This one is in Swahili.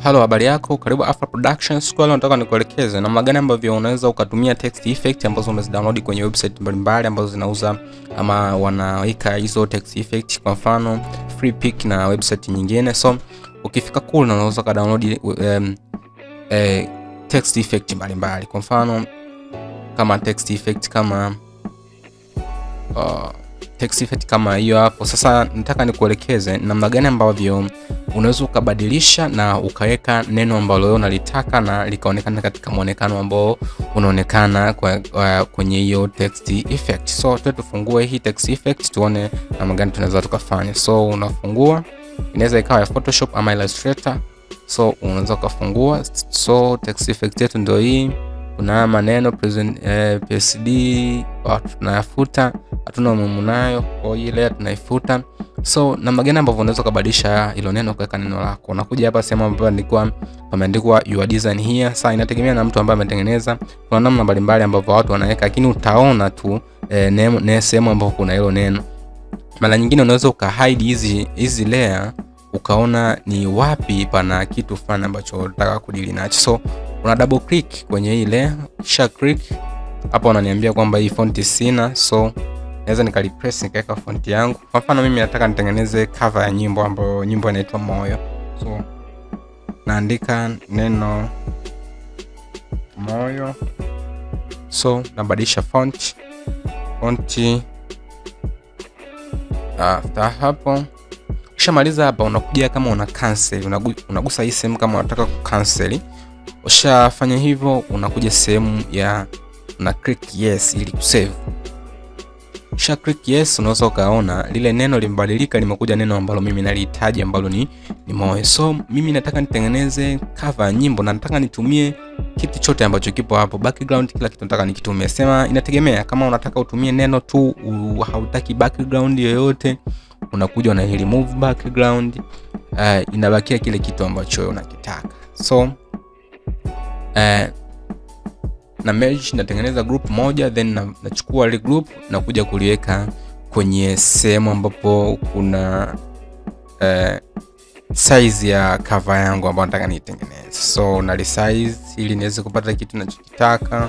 Hello, habari yako, karibu Afro Productions. Kwa leo nataka nikuelekeze namna gani ambavyo unaweza ukatumia text effect ambazo umezidownload kwenye website mbalimbali ambazo zinauza ama wanaweka hizo text effect, kwa mfano Freepik na website nyingine. So ukifika kule unaweza ka download text effect mbalimbali, kwa mfano kama text effect kama hiyo hapo. Sasa nataka nikuelekeze namna gani ambavyo unaweza ukabadilisha na ukaweka neno ambalo wewe unalitaka na likaonekana katika muonekano ambao unaonekana kwenye hiyo text effect. So tufungue hii text effect tuone namna gani tunaweza tukafanya. So unafungua, inaweza ikawa ya Photoshop ama Illustrator. So unaweza kufungua. So text effect yetu ndio hii. Kuna maneno present PSD tunayafuta, hatuna umuhimu nayo, kwa hiyo ile tunaifuta. So namna gani ambavyo unaweza kubadilisha hilo neno kuweka neno lako? Unakuja hapa sehemu ambapo pameandikwa your design here. Sasa inategemea na mtu ambaye ametengeneza. Kuna namna mbalimbali ambavyo watu wanaweka, lakini utaona tu sehemu ambapo kuna hilo neno. Mara nyingine unaweza ukahide hizi layer ukaona ni wapi pana kitu fulani ambacho unataka kudili nacho. So una double click kwenye ile, kisha click hapo unaniambia kwamba hii font sina. So naweza nikalipress nikaweka font yangu. Kwa mfano mimi nataka nitengeneze cover ya nyimbo ambayo nyimbo inaitwa Moyo. So naandika neno Moyo. So nabadilisha font after hapo. Ukishamaliza hapa unakuja kama una cancel, unagusa hii sehemu kama unataka kucancel. Ushafanya hivyo unakuja sehemu ya una click yes ili kusave. Kisha click yes, unaweza ukaona lile neno limebadilika, limekuja neno ambalo mimi nalihitaji ambalo ni Moyo. So mimi nataka nitengeneze cover ya nyimbo na nataka nitumie kitu chote ambacho kipo hapo, background, kila kitu nataka nikitumie. Sema inategemea, kama unataka utumie neno tu, hautaki background yoyote, unakuja na remove background, inabakia kile kitu ambacho unakitaka. So na merge, natengeneza group moja, then nachukua ile group na kuja kuliweka kwenye sehemu ambapo kuna size ya cover yangu ambayo nataka nitengeneze. So na resize ili niweze kupata kitu ninachokitaka.